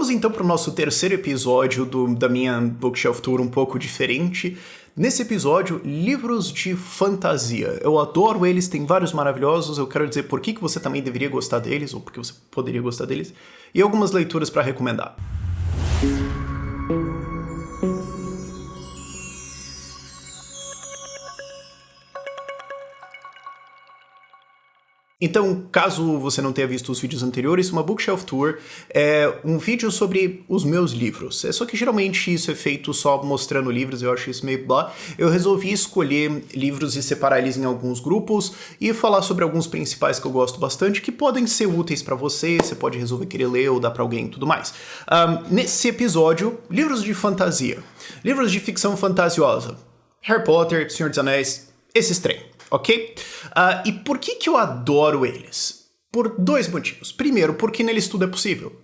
Vamos então para o nosso terceiro episódio da minha Bookshelf Tour um pouco diferente. Nesse episódio, livros de fantasia. Eu adoro eles, tem vários maravilhosos, eu quero dizer por que você também deveria gostar deles, ou porque você poderia gostar deles, e algumas leituras para recomendar. Então, caso você não tenha visto os vídeos anteriores, uma Bookshelf Tour é um vídeo sobre os meus livros. Só que geralmente isso é feito só mostrando livros, eu acho isso meio blá. Eu resolvi escolher livros e separar eles em alguns grupos e falar sobre alguns principais que eu gosto bastante, que podem ser úteis pra você pode resolver querer ler ou dar pra alguém e tudo mais. Nesse episódio, livros de fantasia. Livros de ficção fantasiosa. Harry Potter, Senhor dos Anéis, esses três. Ok? E por que eu adoro eles? Por dois motivos. Primeiro, porque neles tudo é possível.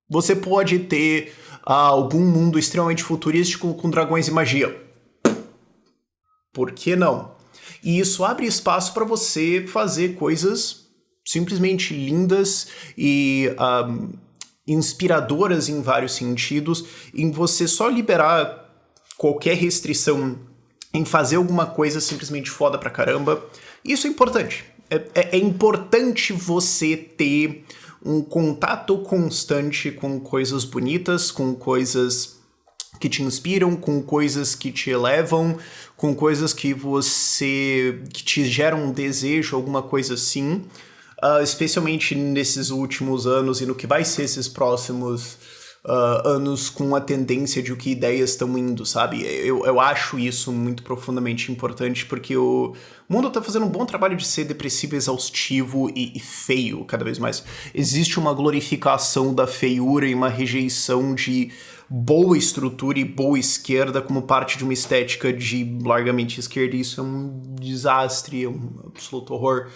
Você pode ter algum mundo extremamente futurístico com dragões e magia. Por que não? E isso abre espaço para você fazer coisas simplesmente lindas e inspiradoras em vários sentidos, em você só liberar qualquer restrição em fazer alguma coisa simplesmente foda pra caramba. Isso é importante. É importante você ter um contato constante com coisas bonitas, com coisas que te inspiram, com coisas que te elevam, com coisas que te geram um desejo, alguma coisa assim. Especialmente nesses últimos anos e no que vai ser esses próximos anos, com a tendência de o que ideias estão indo, sabe? Eu acho isso muito profundamente importante, porque o mundo tá fazendo um bom trabalho de ser depressivo, exaustivo e feio cada vez mais. Existe uma glorificação da feiura e uma rejeição de boa estrutura e boa esquerda como parte de uma estética de largamente esquerda, e isso é um desastre, é um absoluto horror.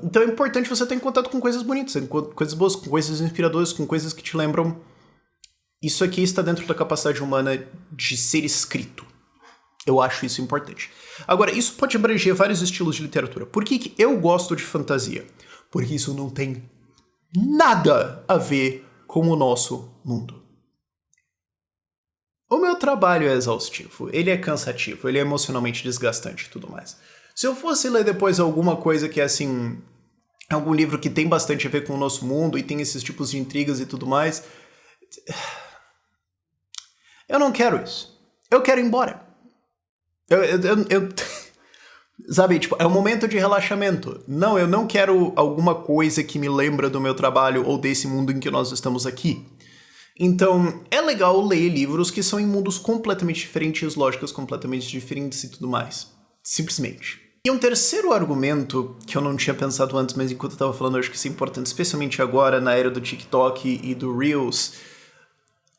Então é importante você ter em contato com coisas bonitas, com coisas boas, com coisas inspiradoras, com coisas que te lembram. Isso aqui está dentro da capacidade humana de ser escrito. Eu acho isso importante. Agora, isso pode abranger vários estilos de literatura. Por que eu gosto de fantasia? Porque isso não tem nada a ver com o nosso mundo. O meu trabalho é exaustivo, ele é cansativo, ele é emocionalmente desgastante e tudo mais. Se eu fosse ler depois alguma coisa que é assim, algum livro que tem bastante a ver com o nosso mundo e tem esses tipos de intrigas e tudo mais, eu não quero isso. Eu quero ir embora. Sabe, tipo, é um momento de relaxamento. Não, eu não quero alguma coisa que me lembra do meu trabalho ou desse mundo em que nós estamos aqui. Então, é legal ler livros que são em mundos completamente diferentes, lógicas completamente diferentes e tudo mais. Simplesmente. E um terceiro argumento que eu não tinha pensado antes, mas enquanto eu tava falando, eu acho que isso é importante, especialmente agora, na era do TikTok e do Reels.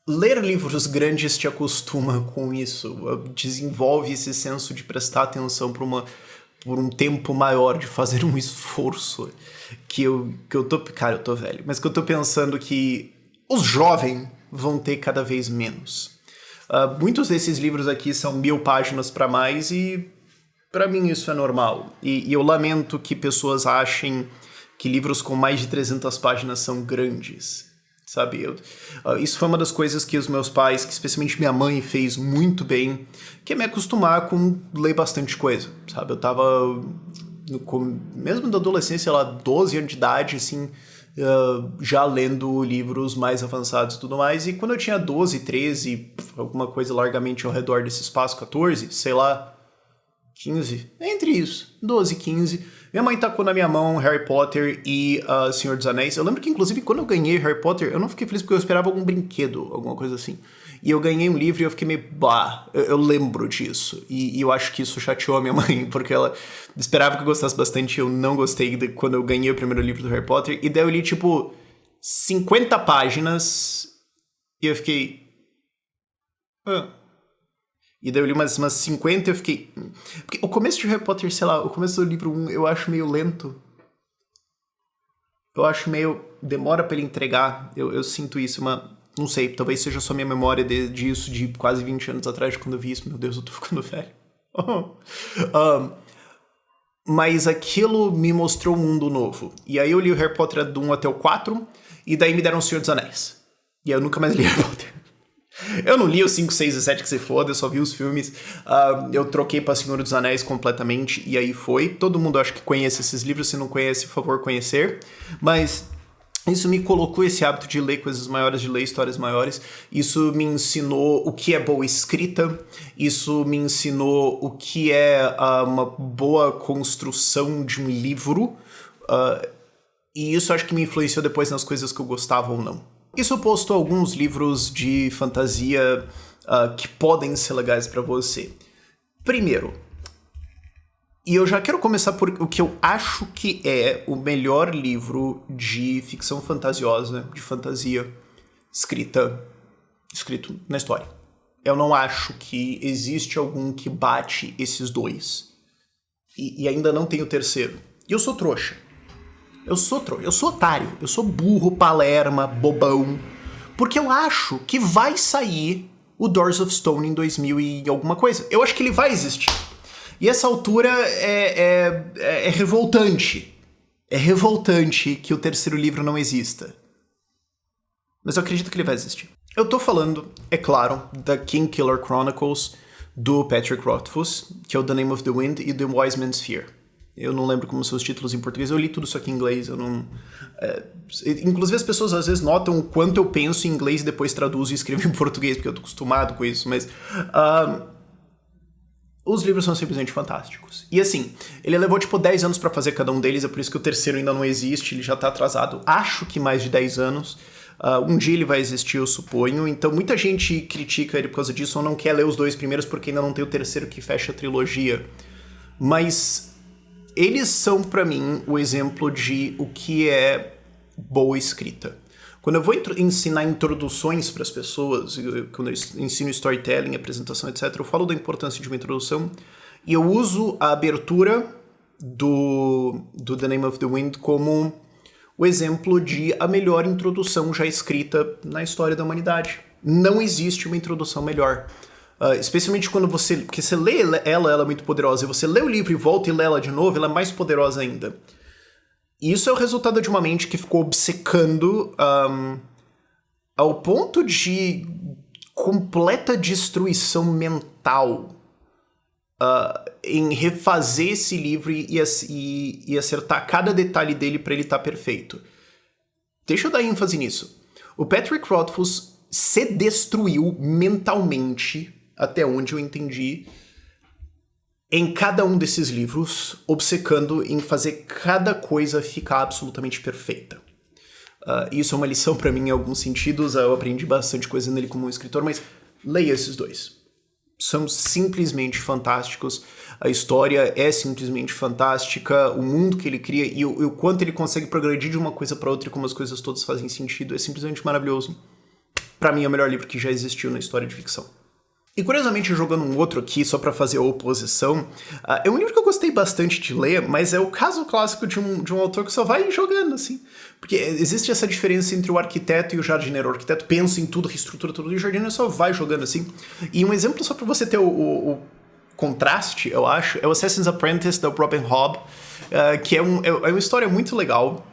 Ler livros grandes te acostuma com isso, desenvolve esse senso de prestar atenção por um tempo maior, de fazer um esforço que eu tô... Cara, eu tô velho, mas que eu tô pensando que os jovens vão ter cada vez menos. Muitos desses livros aqui são 1000 páginas para mais e para mim isso é normal. E eu lamento que pessoas achem que livros com mais de 300 páginas são grandes. Sabe, isso foi uma das coisas que os meus pais, que especialmente minha mãe, fez muito bem, que é me acostumar com ler bastante coisa, sabe? Eu tava, mesmo da adolescência, lá, 12 anos de idade, assim, já lendo livros mais avançados e tudo mais, e quando eu tinha 12, 13, alguma coisa largamente ao redor desse espaço, 14, sei lá, 15, entre isso, 12, 15... Minha mãe tacou na minha mão Harry Potter e Senhor dos Anéis. Eu lembro que, inclusive, quando eu ganhei Harry Potter, eu não fiquei feliz porque eu esperava algum brinquedo, alguma coisa assim. E eu ganhei um livro e eu fiquei meio... Eu lembro disso. E eu acho que isso chateou a minha mãe, porque ela esperava que eu gostasse bastante e eu não gostei quando eu ganhei o primeiro livro do Harry Potter. E daí eu li, tipo, 50 páginas e eu fiquei... E daí eu li umas 50 e eu fiquei... Porque o começo de Harry Potter, sei lá, o começo do livro 1 eu acho meio lento. Eu acho meio... Demora pra ele entregar. Eu sinto isso, mas... Não sei, talvez seja só minha memória disso de quase 20 anos atrás, quando eu vi isso. Meu Deus, eu tô ficando velho. Mas aquilo me mostrou um mundo novo. E aí eu li o Harry Potter do 1 até o 4, e daí me deram o Senhor dos Anéis. E aí eu nunca mais li Harry Potter. Eu não li os 5, 6 e 7 que se foda, eu só vi os filmes. Eu troquei pra Senhor dos Anéis completamente, e aí foi. Todo mundo acho que conhece esses livros, se não conhece, por favor, conhecer. Mas isso me colocou esse hábito de ler coisas maiores, de ler histórias maiores. Isso me ensinou o que é boa escrita. Isso me ensinou o que é uma boa construção de um livro. E isso acho que me influenciou depois nas coisas que eu gostava ou não. Isso posto alguns livros de fantasia que podem ser legais pra você. Primeiro, e eu já quero começar por o que eu acho que é o melhor livro de ficção fantasiosa, de fantasia, escrito na história. Eu não acho que existe algum que bate esses dois. E ainda não tem o terceiro. E eu sou trouxa. Eu sou otário, eu sou burro, palerma, bobão, porque eu acho que vai sair o Doors of Stone em 2000 e alguma coisa. Eu acho que ele vai existir. E essa altura é revoltante. É revoltante que o terceiro livro não exista. Mas eu acredito que ele vai existir. Eu tô falando, é claro, da Kingkiller Chronicles, do Patrick Rothfuss, que é o The Name of the Wind e The Wise Man's Fear. Eu não lembro como são os títulos em português, eu li tudo isso aqui em inglês, eu não... inclusive as pessoas às vezes notam o quanto eu penso em inglês e depois traduzo e escrevo em português, porque eu tô acostumado com isso, mas... os livros são simplesmente fantásticos. E assim, ele levou tipo 10 anos pra fazer cada um deles, é por isso que o terceiro ainda não existe, ele já tá atrasado, acho que mais de 10 anos. Um dia ele vai existir, eu suponho, então muita gente critica ele por causa disso, ou não quer ler os dois primeiros porque ainda não tem o terceiro que fecha a trilogia. Mas... eles são, pra mim, o exemplo de o que é boa escrita. Quando eu vou ensinar introduções para as pessoas, quando eu ensino storytelling, apresentação, etc., eu falo da importância de uma introdução e eu uso a abertura do The Name of the Wind como o exemplo de a melhor introdução já escrita na história da humanidade. Não existe uma introdução melhor. Especialmente quando porque você lê ela é muito poderosa, e você lê o livro e volta e lê ela de novo, ela é mais poderosa ainda. E isso é o resultado de uma mente que ficou obcecando ao ponto de completa destruição mental em refazer esse livro e acertar cada detalhe dele para ele estar perfeito. Deixa eu dar ênfase nisso. O Patrick Rothfuss se destruiu mentalmente, até onde eu entendi, em cada um desses livros, obcecando em fazer cada coisa ficar absolutamente perfeita. Isso é uma lição pra mim em alguns sentidos, eu aprendi bastante coisa nele como um escritor, mas leia esses dois. São simplesmente fantásticos, a história é simplesmente fantástica, o mundo que ele cria e o quanto ele consegue progredir de uma coisa pra outra e como as coisas todas fazem sentido é simplesmente maravilhoso. Pra mim é o melhor livro que já existiu na história de ficção. E curiosamente, jogando um outro aqui, só pra fazer a oposição, é um livro que eu gostei bastante de ler, mas é o caso clássico de um autor que só vai jogando, assim. Porque existe essa diferença entre o arquiteto e o jardineiro. O arquiteto pensa em tudo, reestrutura tudo, e o jardineiro só vai jogando, assim. E um exemplo só pra você ter o contraste, eu acho, é o Assassin's Apprentice, da Robin Hobb, que é uma história muito legal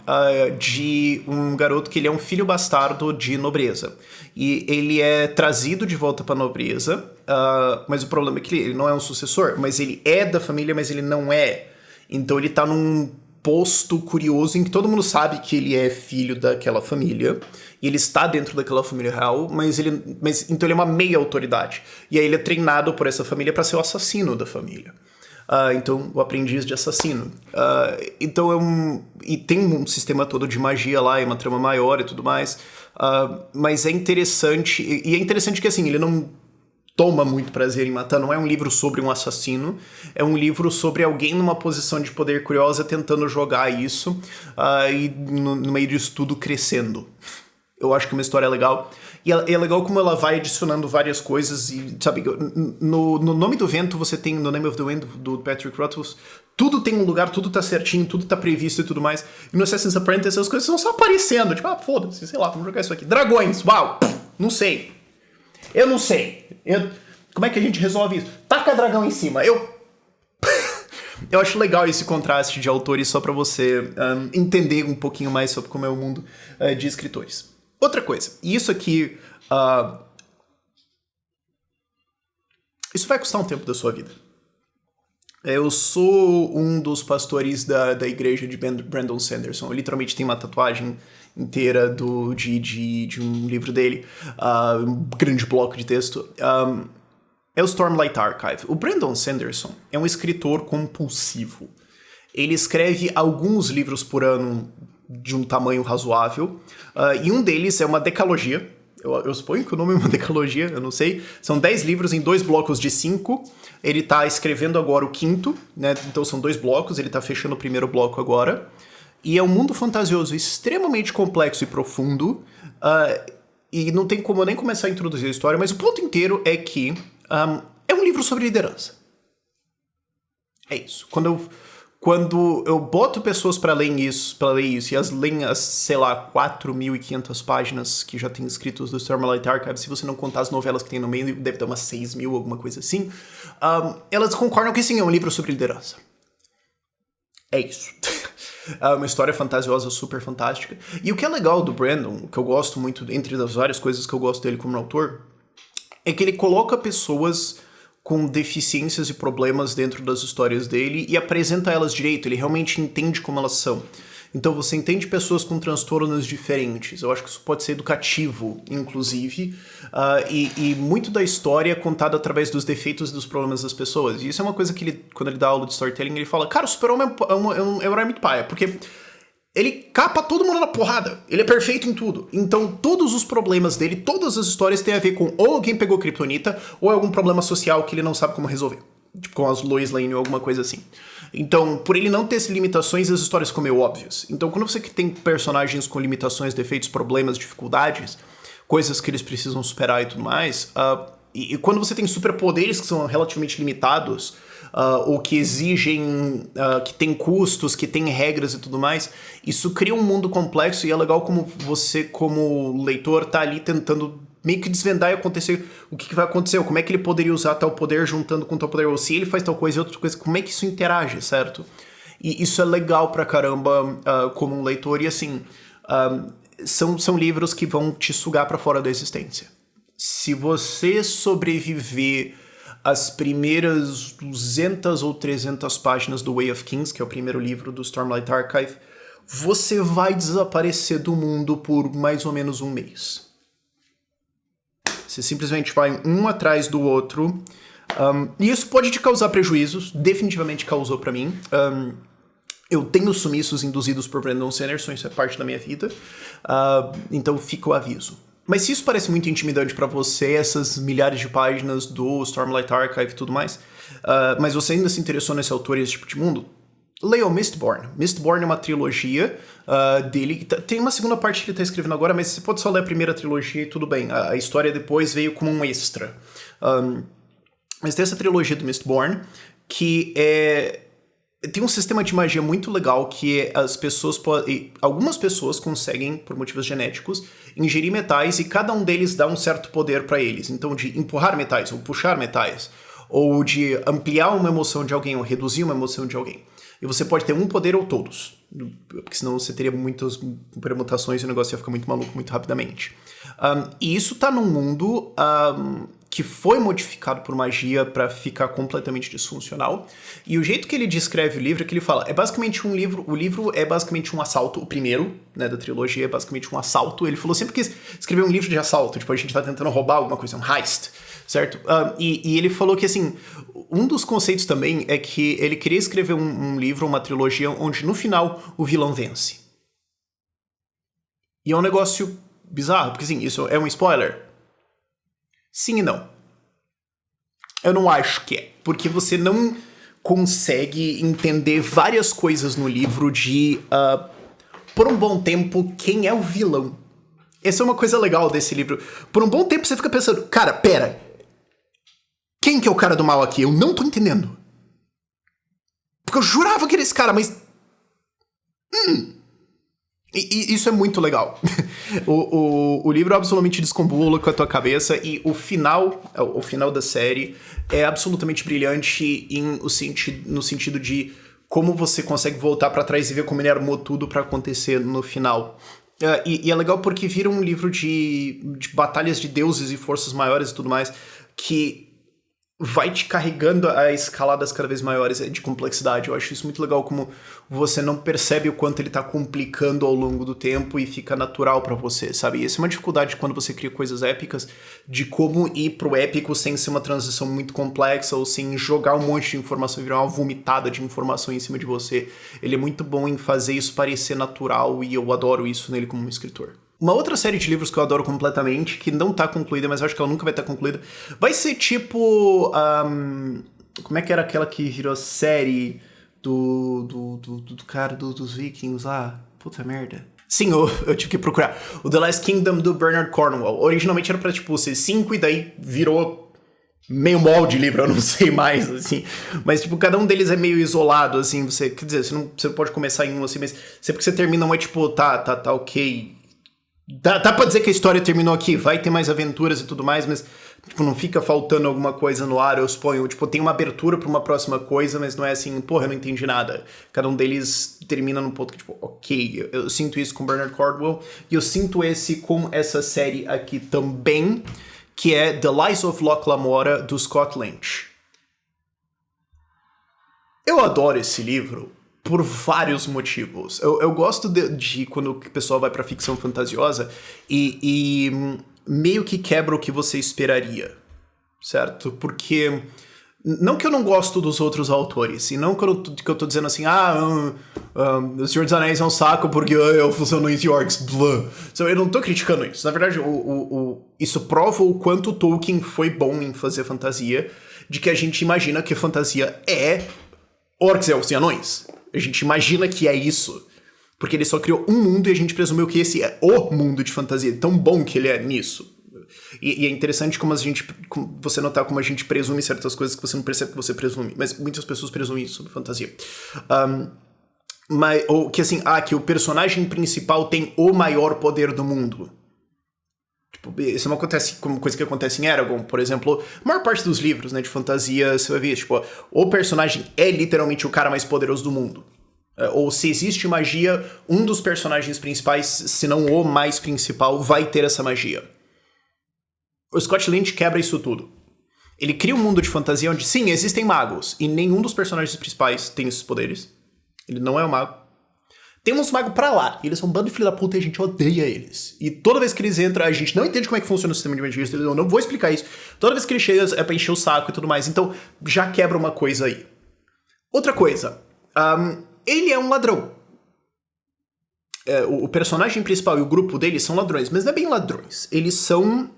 de um garoto que ele é um filho bastardo de nobreza. E ele é trazido de volta pra nobreza, mas o problema é que ele não é um sucessor, mas ele é da família, mas ele não é. Então ele tá num posto curioso em que todo mundo sabe que ele é filho daquela família, e ele está dentro daquela família real, então ele é uma meia autoridade. E aí ele é treinado por essa família para ser o assassino da família. Então, o aprendiz de assassino. Então e tem um sistema todo de magia lá, e uma trama maior e tudo mais. Mas é interessante, e é interessante que assim, ele não toma muito prazer em matar, não é um livro sobre um assassino, é um livro sobre alguém numa posição de poder curiosa tentando jogar isso, e no meio disso tudo crescendo. Eu acho que uma história legal. E é legal como ela vai adicionando várias coisas. E, sabe, no Nome do Vento você tem No Name of the Wind, do Patrick Rothfuss. Tudo tem um lugar, tudo tá certinho, tudo tá previsto e tudo mais. E no Assassin's Apprentice as coisas estão só aparecendo. Tipo, foda-se, sei lá, vamos jogar isso aqui. Dragões, uau, não sei. Eu não sei. Como é que a gente resolve isso? Taca dragão em cima. Eu acho legal esse contraste de autores só pra você entender um pouquinho mais sobre como é o mundo de escritores. Outra coisa, e isso aqui... isso vai custar um tempo da sua vida. Eu sou um dos pastores da igreja de Brandon Sanderson. Eu literalmente tenho uma tatuagem inteira de um livro dele, um grande bloco de texto. É o Stormlight Archive. O Brandon Sanderson é um escritor compulsivo. Ele escreve alguns livros por ano de um tamanho razoável, e um deles é uma decalogia. Eu suponho que o nome é uma decalogia, eu não sei. São 10 livros em 2 blocos de 5. Ele tá escrevendo agora o 5º, né? Então são 2 blocos, ele tá fechando o primeiro bloco agora. E é um mundo fantasioso extremamente complexo e profundo. E não tem como eu nem começar a introduzir a história, mas o ponto inteiro é que é um livro sobre liderança. É isso. Quando eu boto pessoas para ler isso, e elas leem as, sei lá, 4.500 páginas que já tem escritos do Stormlight Archive, se você não contar as novelas que tem no meio, deve dar umas 6.000, alguma coisa assim, elas concordam que sim, é um livro sobre liderança. É isso. É uma história fantasiosa, super fantástica. E o que é legal do Brandon, o que eu gosto muito, entre as várias coisas que eu gosto dele como autor, é que ele coloca pessoas com deficiências e problemas dentro das histórias dele e apresenta elas direito, ele realmente entende como elas são. Então você entende pessoas com transtornos diferentes, eu acho que isso pode ser educativo, inclusive, e muito da história é contada através dos defeitos e dos problemas das pessoas. E isso é uma coisa que ele, quando ele dá aula de storytelling, ele fala, cara, o Super-Homem é um herói muito paia, porque ele capa todo mundo na porrada. Ele é perfeito em tudo. Então, todos os problemas dele, todas as histórias têm a ver com ou alguém pegou Kryptonita, ou algum problema social que ele não sabe como resolver. Tipo, com as Lois Lane ou alguma coisa assim. Então, por ele não ter limitações, as histórias ficam meio óbvias. Então, quando você tem personagens com limitações, defeitos, problemas, dificuldades, coisas que eles precisam superar e tudo mais, e quando você tem superpoderes que são relativamente limitados, ou que exigem, que tem custos, que tem regras e tudo mais, isso cria um mundo complexo e é legal como você, como leitor, tá ali tentando meio que desvendar e acontecer o que vai acontecer, ou como é que ele poderia usar tal poder juntando com tal poder, ou se ele faz tal coisa e outra coisa, como é que isso interage, certo? E isso é legal pra caramba como um leitor, e assim, são livros que vão te sugar pra fora da existência. Se você sobreviver as primeiras 200 ou 300 páginas do Way of Kings, que é o primeiro livro do Stormlight Archive, você vai desaparecer do mundo por mais ou menos um mês. Você simplesmente vai um atrás do outro, e isso pode te causar prejuízos, definitivamente causou pra mim. Eu tenho sumiços induzidos por Brandon Sanderson, isso é parte da minha vida, então fica o aviso. Mas se isso parece muito intimidante pra você, essas milhares de páginas do Stormlight Archive e tudo mais, mas você ainda se interessou nesse autor e esse tipo de mundo, leia o Mistborn. Mistborn é uma trilogia dele. Tem uma segunda parte que ele tá escrevendo agora, mas você pode só ler a primeira trilogia e tudo bem. A história depois veio como um extra. Mas tem essa trilogia do Mistborn, que tem um sistema de magia muito legal que as pessoas algumas pessoas conseguem, por motivos genéticos, ingerir metais e cada um deles dá um certo poder pra eles. Então, de empurrar metais ou puxar metais, ou de ampliar uma emoção de alguém ou reduzir uma emoção de alguém. E você pode ter um poder ou todos, porque senão você teria muitas permutações e o negócio ia ficar muito maluco muito rapidamente. E isso tá num mundo que foi modificado por magia para ficar completamente disfuncional. E o jeito que ele descreve o livro é que ele fala, é basicamente um livro, o livro é basicamente um assalto, o primeiro, né, da trilogia é basicamente um assalto. Ele falou sempre que escrever um livro de assalto, tipo, a gente tá tentando roubar alguma coisa, um heist, certo? E ele falou que, assim, um dos conceitos também é que ele queria escrever um livro, uma trilogia, onde no final o vilão vence. E é um negócio bizarro, porque, assim, isso é um spoiler. Sim e não. Eu não acho que é. Porque você não consegue entender várias coisas no livro de, por um bom tempo, quem é o vilão. Essa é uma coisa legal desse livro. Por um bom tempo você fica pensando, cara, pera. Quem que é o cara do mal aqui? Eu não tô entendendo. Porque eu jurava que era esse cara, mas... E isso é muito legal. o livro absolutamente descombula com a tua cabeça e o final da série é absolutamente brilhante no sentido de como você consegue voltar pra trás e ver como ele armou tudo pra acontecer no final. E é legal porque vira um livro de batalhas de deuses e forças maiores e tudo mais, que vai te carregando a escaladas cada vez maiores de complexidade. Eu acho isso muito legal, como você não percebe o quanto ele tá complicando ao longo do tempo e fica natural pra você, sabe? E essa é uma dificuldade quando você cria coisas épicas, de como ir pro épico sem ser uma transição muito complexa ou sem jogar um monte de informação e virar uma vomitada de informação em cima de você. Ele é muito bom em fazer isso parecer natural e eu adoro isso nele como um escritor. Uma outra série de livros que eu adoro completamente, que não tá concluída, mas eu acho que ela nunca vai estar concluída, vai ser tipo... como é que era aquela que virou série do cara dos Vikings lá? Puta merda. Sim, eu tive que procurar. O The Last Kingdom, do Bernard Cornwell. Originalmente era pra, tipo, ser 5 e daí virou meio molde livro, eu não sei mais, assim. Mas, tipo, cada um deles é meio isolado, assim. Quer dizer, você não pode começar em um, assim, mas sempre que você termina um é tipo, tá, ok... Dá pra dizer que a história terminou aqui, vai ter mais aventuras e tudo mais, mas tipo, não fica faltando alguma coisa no ar, eu suponho. Tipo, tem uma abertura pra uma próxima coisa, mas não é assim, porra, eu não entendi nada. Cada um deles termina num ponto que, tipo, ok, eu sinto isso com Bernard Cornwell, e eu sinto esse com essa série aqui também, que é The Lies of Locke Lamora, do Scott Lynch. Eu adoro esse livro por vários motivos. Eu gosto de quando o pessoal vai pra ficção fantasiosa e meio que quebra o que você esperaria, certo? Porque... Não que eu não gosto dos outros autores, e não que eu tô dizendo assim, O Senhor dos Anéis é um saco porque eu funciono em orcs, blá. Eu não tô criticando isso. Na verdade, isso prova o quanto Tolkien foi bom em fazer fantasia, de que a gente imagina que fantasia é orcs, elfos e anões. A gente imagina que é isso, porque ele só criou um mundo e a gente presumiu que esse é o mundo de fantasia, tão bom que ele é nisso. E é interessante como você notar como a gente presume certas coisas que você não percebe que você presume, mas muitas pessoas presumem isso sobre fantasia. Ou que assim, que o personagem principal tem o maior poder do mundo. Tipo, isso não acontece como coisa que acontece em Eragon, por exemplo. A maior parte dos livros, né, de fantasia, você vai ver, tipo, o personagem é literalmente o cara mais poderoso do mundo. Ou se existe magia, um dos personagens principais, se não o mais principal, vai ter essa magia. O Scott Lynch quebra isso tudo. Ele cria um mundo de fantasia onde, sim, existem magos, e nenhum dos personagens principais tem esses poderes. Ele não é um mago. Tem uns magos pra lá, e eles são um bando de filho da puta e a gente odeia eles. E toda vez que eles entram, a gente não entende como é que funciona o sistema de magia, eu não vou explicar isso. Toda vez que ele chega é pra encher o saco e tudo mais, então já quebra uma coisa aí. Outra coisa, ele é um ladrão. O personagem principal e o grupo dele são ladrões, mas não é bem ladrões. Eles são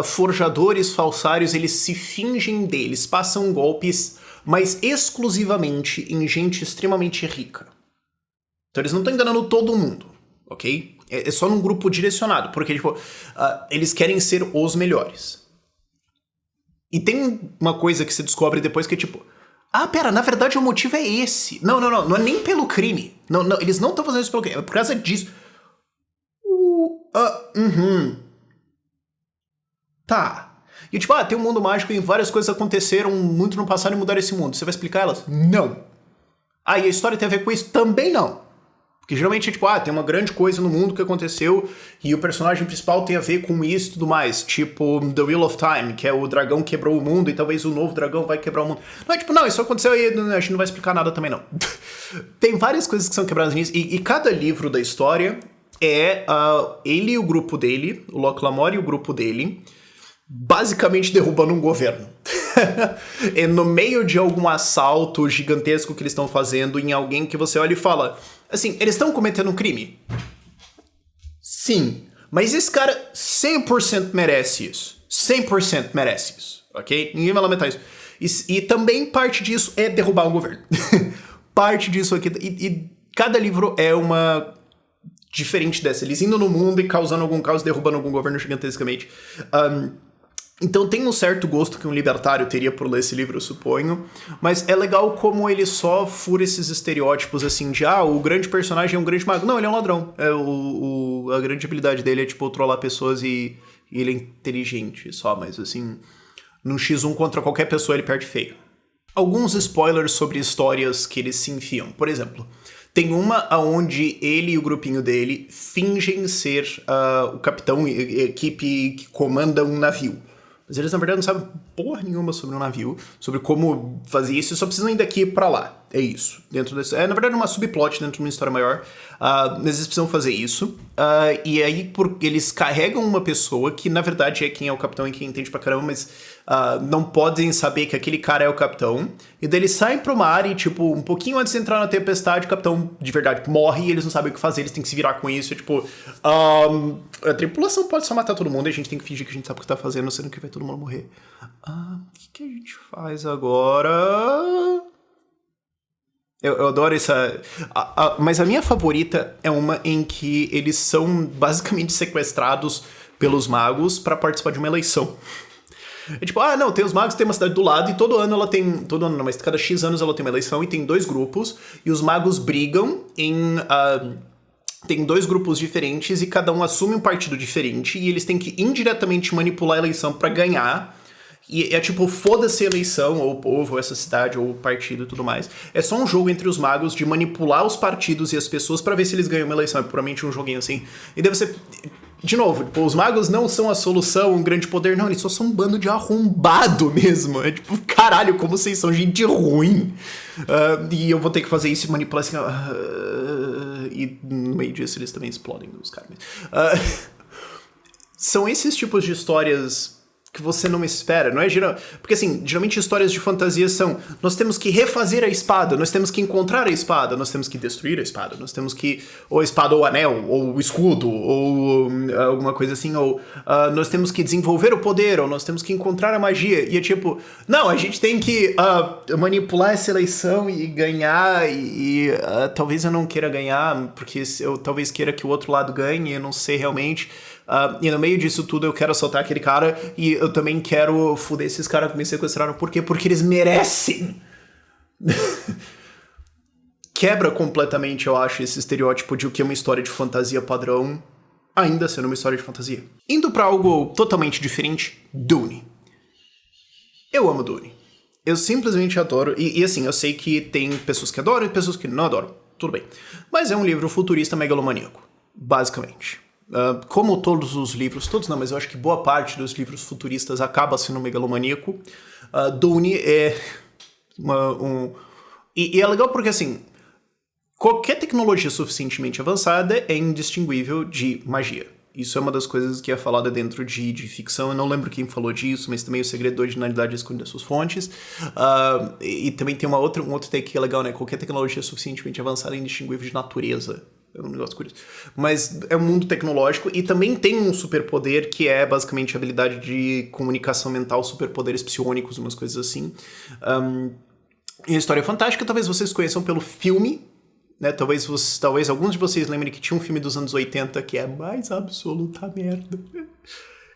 forjadores, falsários, eles se fingem deles, passam golpes, mas exclusivamente em gente extremamente rica. Então eles não estão enganando todo mundo, ok? É só num grupo direcionado, porque tipo, eles querem ser os melhores. E tem uma coisa que você descobre depois que é tipo, pera, na verdade o motivo é esse. Não é nem pelo crime. Não, eles não estão fazendo isso pelo crime, é por causa disso. Tá. E tipo, tem um mundo mágico e várias coisas aconteceram muito no passado e mudaram esse mundo. Você vai explicar elas? Não. E a história tem a ver com isso? Também não. Porque geralmente é tipo, tem uma grande coisa no mundo que aconteceu e o personagem principal tem a ver com isso e tudo mais. Tipo, The Wheel of Time, que é o dragão quebrou o mundo e talvez o novo dragão vai quebrar o mundo. Não, é tipo, não, isso aconteceu e a gente não vai explicar nada também não. Tem várias coisas que são quebradas nisso e cada livro da história é ele e o grupo dele, o Locke Lamora e o grupo dele, basicamente derrubando um governo. É no meio de algum assalto gigantesco que eles estão fazendo em alguém que você olha e fala, assim, eles estão cometendo um crime? Sim, mas esse cara 100% merece isso. 100% merece isso, ok? Ninguém vai lamentar isso. E também parte disso é derrubar um governo. Parte disso aqui. E cada livro é uma diferente dessa. Eles indo no mundo e causando algum caos, derrubando algum governo gigantescamente. Então tem um certo gosto que um libertário teria por ler esse livro, eu suponho, mas é legal como ele só fura esses estereótipos assim de, o grande personagem é um grande mago. Não, ele é um ladrão. A grande habilidade dele é, tipo, trollar pessoas e ele é inteligente só, mas assim, num X1 contra qualquer pessoa ele perde feio. Alguns spoilers sobre histórias que eles se enfiam. Por exemplo, Tem uma onde ele e o grupinho dele fingem ser o capitão e equipe que comanda um navio. Mas eles, na verdade, não sabem porra nenhuma sobre um navio, sobre como fazer isso, só precisam ir daqui pra lá. É isso. Dentro desse, na verdade, uma subplot dentro de uma história maior. Mas eles precisam fazer isso. E aí, eles carregam uma pessoa que, na verdade, é quem é o capitão e quem entende pra caramba, mas não podem saber que aquele cara é o capitão. E daí eles saem pro mar e, tipo, um pouquinho antes de entrar na tempestade, o capitão, de verdade, morre e eles não sabem o que fazer, eles têm que se virar com isso. É, tipo, a tripulação pode só matar todo mundo e a gente tem que fingir que a gente sabe o que tá fazendo, sendo que vai todo mundo morrer. O que a gente faz agora? Eu adoro essa... mas a minha favorita é uma em que eles são basicamente sequestrados pelos magos pra participar de uma eleição. É tipo, não, tem os magos, tem uma cidade do lado e todo ano ela tem... Todo ano não, mas cada X anos ela tem uma eleição e tem 2 grupos e os magos brigam em... tem 2 grupos diferentes e cada um assume um partido diferente e eles têm que indiretamente manipular a eleição pra ganhar. E é tipo, foda-se a eleição, ou o povo, ou essa cidade, ou o partido e tudo mais. É só um jogo entre os magos de manipular os partidos e as pessoas pra ver se eles ganham uma eleição. É puramente um joguinho assim. E daí você... De novo, tipo, os magos não são a solução, um grande poder, não. Eles só são um bando de arrombado mesmo. É tipo, caralho, como vocês são gente ruim. E eu vou ter que fazer isso e manipular assim... e no meio disso eles também explodem os caras. São esses tipos de histórias... que você não espera, não é? Porque assim, geralmente histórias de fantasia são: nós temos que refazer a espada, nós temos que encontrar a espada, nós temos que destruir a espada, nós temos que... ou a espada ou o anel, ou o escudo, ou alguma coisa assim, ou nós temos que desenvolver o poder, ou nós temos que encontrar a magia. E é tipo, não, a gente tem que manipular essa eleição e ganhar, e talvez eu não queira ganhar, porque eu talvez queira que o outro lado ganhe, eu não sei realmente... e no meio disso tudo eu quero assaltar aquele cara e eu também quero foder esses caras que me sequestraram. Por quê? Porque eles merecem. Quebra completamente, eu acho, esse estereótipo de o que é uma história de fantasia padrão, ainda sendo uma história de fantasia. Indo pra algo totalmente diferente, Dune. Eu amo Dune. Eu simplesmente adoro, e assim, eu sei que tem pessoas que adoram e pessoas que não adoram. Tudo bem. Mas é um livro futurista megalomaníaco, basicamente. Como todos os livros, todos não, mas eu acho que boa parte dos livros futuristas acaba sendo megalomaníaco. Dune é e é legal porque, assim, qualquer tecnologia suficientemente avançada é indistinguível de magia. Isso é uma das coisas que é falada dentro de ficção. Eu não lembro quem falou disso, mas também o segredo da originalidade é esconder suas fontes. E também tem um outro take que é legal, né? Qualquer tecnologia suficientemente avançada é indistinguível de natureza. É um negócio curioso. Mas é um mundo tecnológico e também tem um superpoder que é basicamente a habilidade de comunicação mental, superpoderes psionicos, umas coisas assim. E a história é fantástica, talvez vocês conheçam pelo filme, né? Talvez alguns de vocês lembrem que tinha um filme dos anos 80 que é mais absoluta merda.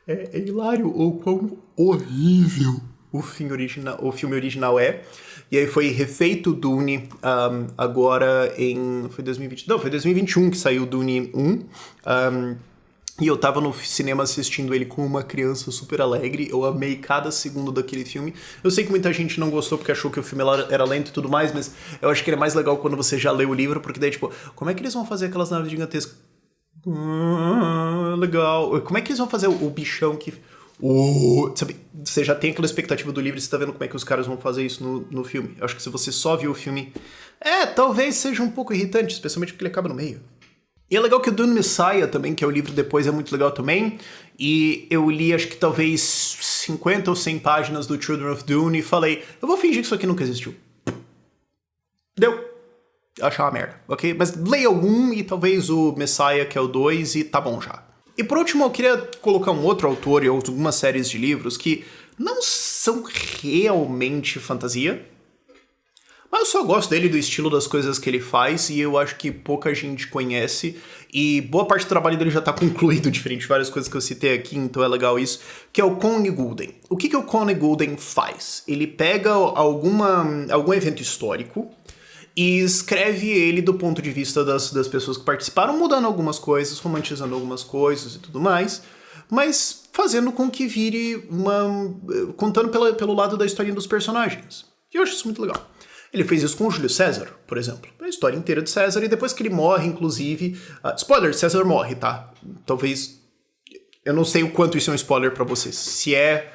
É hilário o quão horrível o filme original é. E aí foi refeito Dune agora foi 2020. Não, foi 2021 que saiu Dune 1. E eu tava no cinema assistindo ele com uma criança super alegre. Eu amei cada segundo daquele filme. Eu sei que muita gente não gostou porque achou que o filme era lento e tudo mais, mas eu acho que ele é mais legal quando você já lê o livro, porque daí, tipo, como é que eles vão fazer aquelas naves gigantescas? Legal. Como é que eles vão fazer o bichão que... sabe, você já tem aquela expectativa do livro e você tá vendo como é que os caras vão fazer isso no filme. Eu acho que se você só viu o filme, talvez seja um pouco irritante, especialmente porque ele acaba no meio. E é legal que o Dune Messiah também, que é o livro depois, é muito legal também. E eu li, acho que talvez 50 ou 100 páginas do Children of Dune e falei, eu vou fingir que isso aqui nunca existiu. Deu. Achar uma merda, ok? Mas leia o 1 e talvez o Messiah, que é o 2, e tá bom já. E por último, eu queria colocar um outro autor e algumas séries de livros que não são realmente fantasia, mas eu só gosto dele, do estilo das coisas que ele faz, e eu acho que pouca gente conhece, e boa parte do trabalho dele já tá concluído, diferente de várias coisas que eu citei aqui, então é legal isso, que é o Connie Gulden. O que o Connie Gulden faz? Ele pega algum evento histórico e escreve ele do ponto de vista das pessoas que participaram, mudando algumas coisas, romantizando algumas coisas e tudo mais, mas fazendo com que vire contando pelo lado da historinha dos personagens. E eu acho isso muito legal. Ele fez isso com o Júlio César, por exemplo. A história inteira de César, e depois que ele morre, inclusive... spoiler, César morre, tá? Talvez... Eu não sei o quanto isso é um spoiler pra vocês. Se é...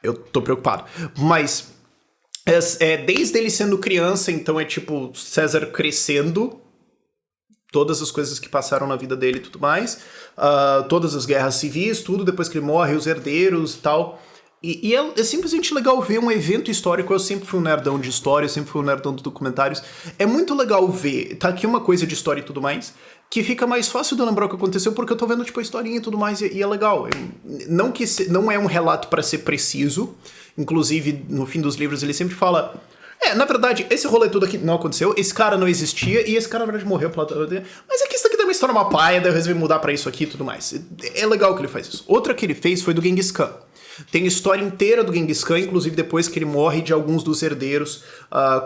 Eu tô preocupado. Mas... desde ele sendo criança, então é tipo César crescendo, todas as coisas que passaram na vida dele e tudo mais, todas as guerras civis, tudo, depois que ele morre, os herdeiros e tal. E é simplesmente legal ver um evento histórico. Eu sempre fui um nerdão de história, eu sempre fui um nerdão de documentários. É muito legal ver, tá aqui uma coisa de história e tudo mais, que fica mais fácil de eu lembrar o que aconteceu, porque eu tô vendo, tipo, a historinha e tudo mais, e é legal. Não é um relato pra ser preciso, inclusive, no fim dos livros, ele sempre fala... na verdade, esse rolê tudo aqui não aconteceu, esse cara não existia, e esse cara, na verdade, morreu. Mas é que isso aqui também história uma paia, daí eu resolvi mudar pra isso aqui e tudo mais. É legal que ele faz isso. Outra que ele fez foi do Genghis Khan. Tem a história inteira do Genghis Khan, inclusive depois que ele morre, de alguns dos herdeiros,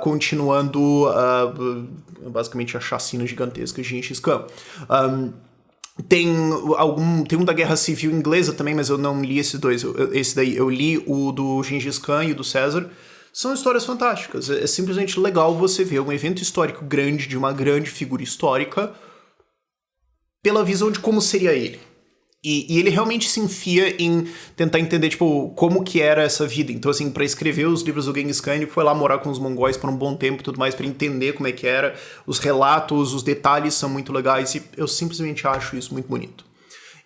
continuando basicamente a chacina gigantesca de Genghis Khan. Tem um da Guerra Civil Inglesa também, mas eu não li esses dois. Esse daí eu li o do Genghis Khan e o do César. São histórias fantásticas. É simplesmente legal você ver um evento histórico grande de uma grande figura histórica pela visão de como seria ele. E ele realmente se enfia em tentar entender, tipo, como que era essa vida. Então, assim, pra escrever os livros do Genghis Khan, ele foi lá morar com os mongóis por um bom tempo e tudo mais, pra entender como é que era. Os relatos, os detalhes são muito legais, e eu simplesmente acho isso muito bonito.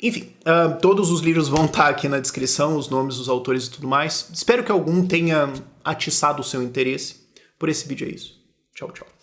Enfim, todos os livros vão estar aqui na descrição, os nomes dos autores e tudo mais. Espero que algum tenha atiçado o seu interesse. Por esse vídeo é isso. Tchau, tchau.